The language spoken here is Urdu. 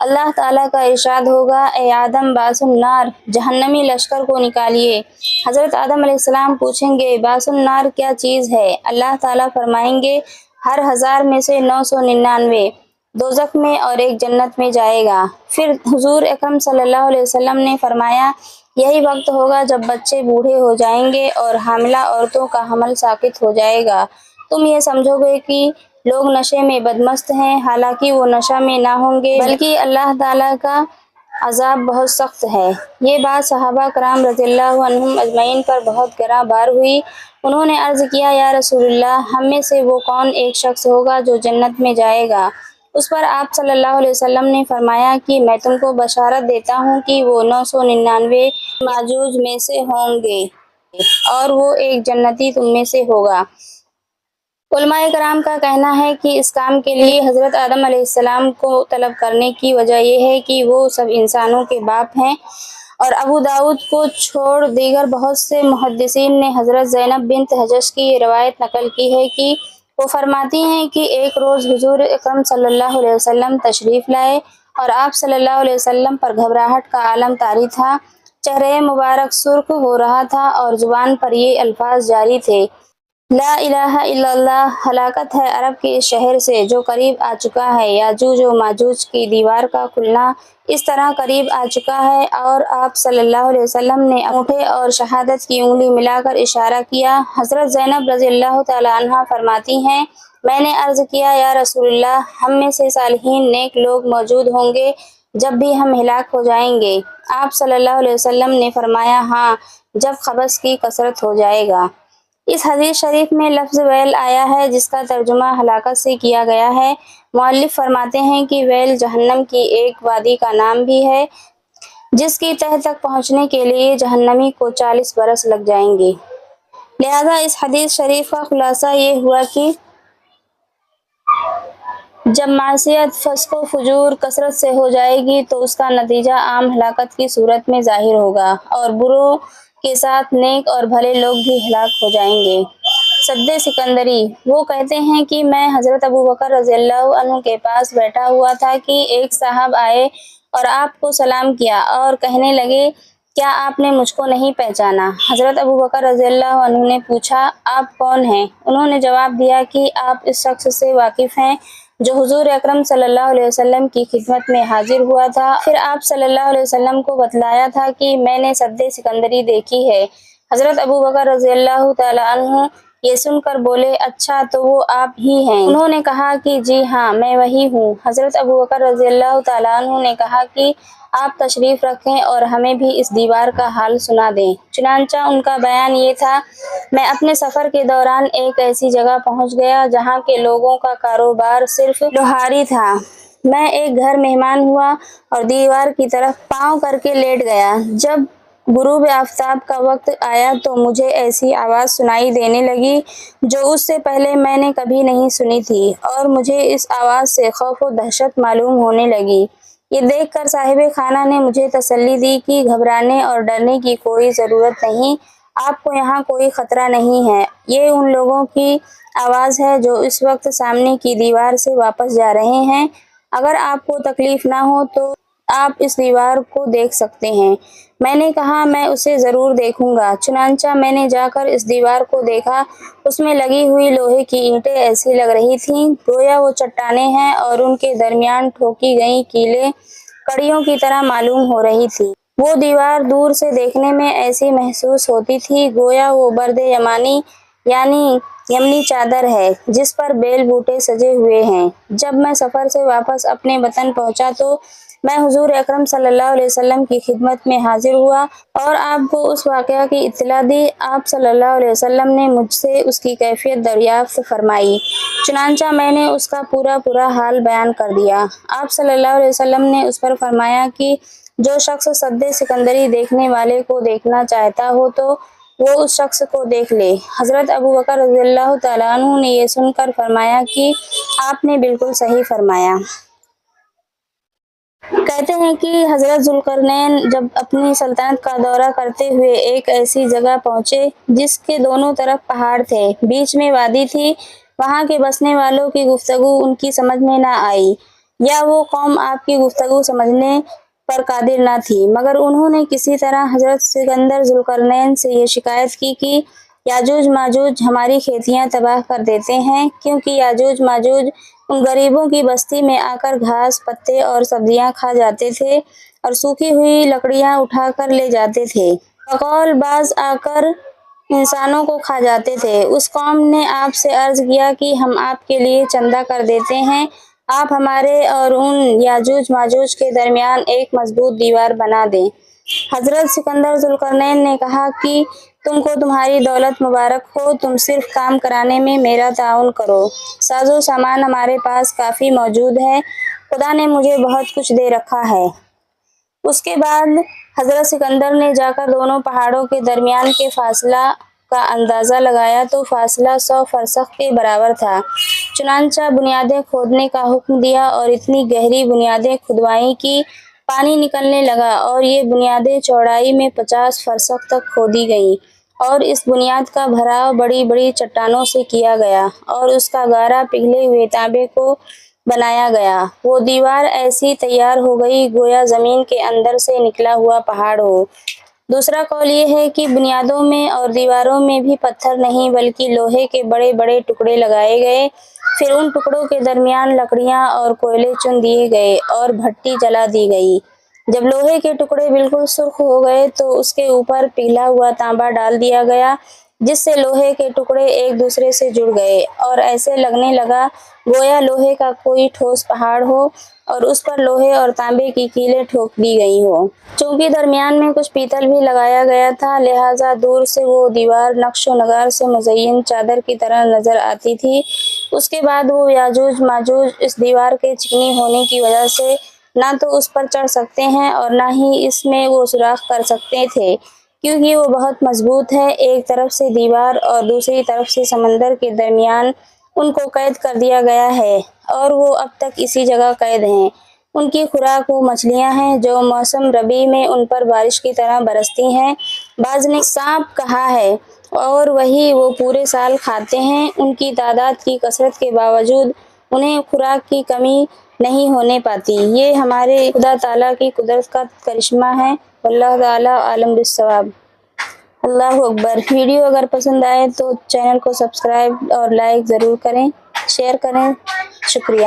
اللہ تعالیٰ کا ارشاد ہوگا، اے آدم باس النار، جہنمی لشکر کو نکالیے۔ حضرت آدم علیہ السلام پوچھیں گے باس النار کیا چیز ہے؟ اللہ تعالیٰ فرمائیں گے ہر 1000 میں سے 999 دوزخ میں اور ایک جنت میں جائے گا۔ پھر حضور اکرم صلی اللہ علیہ وسلم نے فرمایا، یہی وقت ہوگا جب بچے بوڑھے ہو جائیں گے اور حاملہ عورتوں کا حمل ساقط ہو جائے گا۔ تم یہ سمجھو گے کہ لوگ نشے میں بدمست ہیں، حالانکہ وہ نشہ میں نہ ہوں گے، بلکہ اللہ تعالیٰ کا عذاب بہت سخت ہے۔ یہ بات صحابہ کرام رضی اللہ عنہم اجمعین پر بہت گراں بار ہوئی۔ انہوں نے عرض کیا، یا رسول اللہ، ہم میں سے وہ کون ایک شخص ہوگا جو جنت میں جائے گا؟ اس پر آپ صلی اللہ علیہ وسلم نے فرمایا کہ میں تم کو بشارت دیتا ہوں کہ وہ 999 ماجوج میں سے ہوں گے اور وہ ایک جنتی تم میں سے ہوگا۔ علماء کرام کا کہنا ہے کہ اس کام کے لیے حضرت آدم علیہ السلام کو طلب کرنے کی وجہ یہ ہے کہ وہ سب انسانوں کے باپ ہیں، اور ابو داؤد کو چھوڑ دیگر بہت سے محدثین نے حضرت زینب بنت جحش کی یہ روایت نقل کی ہے کہ وہ فرماتی ہیں کہ ایک روز حضور اکرم صلی اللہ علیہ وسلم تشریف لائے اور آپ صلی اللہ علیہ وسلم پر گھبراہٹ کا عالم طاری تھا، چہرہ مبارک سرخ ہو رہا تھا اور زبان پر یہ الفاظ جاری تھے، لا الہ الا اللہ، ہلاکت ہے عرب کے اس شہر سے جو قریب آ چکا ہے۔ یاجوج و ماجوج کی دیوار کا کھلنا اس طرح قریب آ چکا ہے، اور آپ صلی اللہ علیہ وسلم نے انگوٹھے اور شہادت کی انگلی ملا کر اشارہ کیا۔ حضرت زینب رضی اللہ تعالی عنہا فرماتی ہیں، میں نے عرض کیا، یا رسول اللہ، ہم میں سے صالحین نیک لوگ موجود ہوں گے جب بھی ہم ہلاک ہو جائیں گے؟ آپ صلی اللہ علیہ وسلم نے فرمایا، ہاں، جب خبث کی کثرت ہو جائے گا۔ اس حدیث شریف میں لفظ ویل آیا ہے جس کا ترجمہ ہلاکت سے کیا گیا ہے۔ مؤلف فرماتے ہیں کہ ویل جہنم کی ایک وادی کا نام بھی ہے جس کی تہہ تک پہنچنے کے لیے جہنمی کو 40 برس لگ جائیں گے۔ لہذا اس حدیث شریف کا خلاصہ یہ ہوا کہ جب معصیت، فسق و فجور کثرت سے ہو جائے گی تو اس کا نتیجہ عام ہلاکت کی صورت میں ظاہر ہوگا، اور بروں کے ساتھ نیک اور بھلے لوگ بھی ہلاک ہو جائیں گے۔ سد سکندری، وہ کہتے ہیں کہ میں حضرت ابوبکر رضی اللہ عنہ کے پاس بیٹھا ہوا تھا کہ ایک صاحب آئے اور آپ کو سلام کیا اور کہنے لگے، کیا آپ نے مجھ کو نہیں پہچانا؟ حضرت ابوبکر رضی اللہ عنہ نے پوچھا، آپ کون ہیں؟ انہوں نے جواب دیا کہ آپ اس شخص سے واقف ہیں جو حضور اکرم صلی اللہ علیہ وسلم کی خدمت میں حاضر ہوا تھا۔ پھر آپ صلی اللہ علیہ وسلم کو بتلایا تھا کہ میں نے سد سکندری دیکھی ہے۔ حضرت ابوبکر رضی اللہ تعالی عنہ یہ سن کر بولے، اچھا تو وہ آپ ہی ہیں؟ انہوں نے کہا کہ جی ہاں، میں وہی ہوں۔ حضرت ابوبکر رضی اللہ تعالی عنہ نے کہا کہ آپ تشریف رکھیں اور ہمیں بھی اس دیوار کا حال سنا دیں۔ چنانچہ ان کا بیان یہ تھا، میں اپنے سفر کے دوران ایک ایسی جگہ پہنچ گیا جہاں کے لوگوں کا کاروبار صرف لوہاری تھا۔ میں ایک گھر مہمان ہوا اور دیوار کی طرف پاؤں کر کے لیٹ گیا۔ جب غروب آفتاب کا وقت آیا تو مجھے ایسی آواز سنائی دینے لگی جو اس سے پہلے میں نے کبھی نہیں سنی تھی، اور مجھے اس آواز سے خوف و دہشت معلوم ہونے لگی۔ یہ دیکھ کر صاحب خانہ نے مجھے تسلی دی کہ گھبرانے اور ڈرنے کی کوئی ضرورت نہیں، آپ کو یہاں کوئی خطرہ نہیں ہے، یہ ان لوگوں کی آواز ہے جو اس وقت سامنے کی دیوار سے واپس جا رہے ہیں۔ اگر آپ کو تکلیف نہ ہو تو آپ اس دیوار کو دیکھ سکتے ہیں۔ میں نے کہا، میں اسے ضرور دیکھوں گا۔ چنانچہ میں نے جا کر اس دیوار کو دیکھا۔ اس میں لگی ہوئی لوہے کی اینٹیں ایسی لگ رہی تھیں گویا وہ چٹانیں ہیں، اور ان کے درمیان ٹھوکی گئی کیلیں کڑیوں کی طرح معلوم ہو رہی تھی۔ وہ دیوار دور سے دیکھنے میں ایسی محسوس ہوتی تھی گویا وہ برد یمانی یعنی یمنی چادر ہے جس پر بیل بوٹے سجے ہوئے ہیں۔ جب میں سفر سے واپس اپنے وطن پہنچا تو میں حضور اکرم صلی اللہ علیہ وسلم کی خدمت میں حاضر ہوا اور آپ کو اس واقعہ کی اطلاع دی۔ آپ صلی اللہ علیہ وسلم نے مجھ سے اس کی کیفیت دریافت فرمائی، چنانچہ میں نے اس کا پورا حال بیان کر دیا۔ آپ صلی اللہ علیہ وسلم نے اس پر فرمایا کہ جو شخص سد سکندری دیکھنے والے کو دیکھنا چاہتا ہو تو وہ اس شخص کو دیکھ لے۔ حضرت ابوبکر رضی اللہ تعالی عنہ نے یہ سن کر فرمایا کہ آپ نے بالکل صحیح فرمایا۔ کہتے ہیں کہ حضرت ذوالقرنین جب اپنی سلطنت کا دورہ کرتے ہوئے ایک ایسی جگہ پہنچے جس کے دونوں طرف پہاڑ تھے، بیچ میں وادی تھی۔ وہاں کے بسنے والوں کی گفتگو ان کی سمجھ میں نہ آئی۔ یا وہ قوم آپ کی گفتگو سمجھنے پر قادر نہ تھی، مگر انہوں نے کسی طرح حضرت سکندر ذوالقرنین سے یہ شکایت کی کہ یاجوج ماجوج ہماری کھیتیاں تباہ کر دیتے ہیں، کیونکہ یاجوج ماجوج ان غریبوں کی بستی میں آ کر گھاس پتے اور سبزیاں کھا جاتے تھے اور سوکھی ہوئی لکڑیاں اٹھا کر لے جاتے تھے، بقول بعض آ کر انسانوں کو کھا جاتے تھے۔ اس قوم نے آپ سے عرض کیا کہ ہم آپ کے لیے چندہ کر دیتے ہیں، آپ ہمارے اور ان یاجوج ماجوج کے درمیان ایک مضبوط دیوار بنا دیں۔ حضرت سکندر ذوالقرنین نے کہا کہ تم کو تمہاری دولت مبارک ہو، تم صرف کام کرانے میں میرا تعاون کرو، ساز و سامان ہمارے پاس کافی موجود ہے، خدا نے مجھے بہت کچھ دے رکھا ہے۔ اس کے بعد حضرت سکندر نے جا کر دونوں پہاڑوں کے درمیان کے فاصلہ کا اندازہ لگایا تو فاصلہ 100 فرسخ کے برابر تھا۔ چنانچہ بنیادیں کھودنے کا حکم دیا اور اتنی گہری بنیادیں کھدوائیں کہ پانی نکلنے لگا، اور یہ بنیادیں چوڑائی میں 50 فرسخ تک کھودی گئیں، اور اس بنیاد کا بھراؤ بڑی بڑی چٹانوں سے کیا گیا اور اس کا گارا پگھلے ہوئے تانبے کو بنایا گیا۔ وہ دیوار ایسی تیار ہو گئی گویا زمین کے اندر سے نکلا ہوا پہاڑ ہو۔ دوسرا قول یہ ہے کہ بنیادوں میں اور دیواروں میں بھی پتھر نہیں بلکہ لوہے کے بڑے بڑے ٹکڑے لگائے گئے، پھر ان ٹکڑوں کے درمیان لکڑیاں اور کوئلے چن دیے گئے اور بھٹی جلا دی گئی۔ جب لوہے کے ٹکڑے بالکل سرخ ہو گئے تو اس کے اوپر پگھلا ہوا تانبا ڈال دیا گیا، جس سے لوہے کے ٹکڑے ایک دوسرے سے جڑ گئے اور ایسے لگنے لگا گویا لوہے کا کوئی ٹھوس پہاڑ ہو اور اس پر لوہے اور تانبے کی کیلیں ٹھوک دی گئی ہوں۔ چونکہ درمیان میں کچھ پیتل بھی لگایا گیا تھا، لہٰذا دور سے وہ دیوار نقش و نگار سے مزین چادر کی طرح نظر آتی تھی۔ اس کے بعد وہ یاجوج ماجوج اس دیوار کے چکنی ہونے کی وجہ سے نہ تو اس پر چڑھ سکتے ہیں اور نہ ہی اس میں وہ سوراخ کر سکتے تھے، کیونکہ وہ بہت مضبوط ہے۔ ایک طرف سے دیوار اور دوسری طرف سے سمندر کے درمیان ان کو قید کر دیا گیا ہے اور وہ اب تک اسی جگہ قید ہیں۔ ان کی خوراک وہ مچھلیاں ہیں جو موسم ربیع میں ان پر بارش کی طرح برستی ہیں۔ بعض نے سانپ کہا ہے اور وہی وہ پورے سال کھاتے ہیں۔ ان کی تعداد کی کثرت کے باوجود انہیں خوراک کی کمی نہیں ہونے پاتی۔ یہ ہمارے خدا تعالیٰ کی قدرت کا کرشمہ ہے۔ واللہ تعالیٰ عالم بالصواب۔ اللہ اکبر۔ ویڈیو اگر پسند آئے تو چینل کو سبسکرائب اور لائک ضرور کریں، شیئر کریں۔ شکریہ۔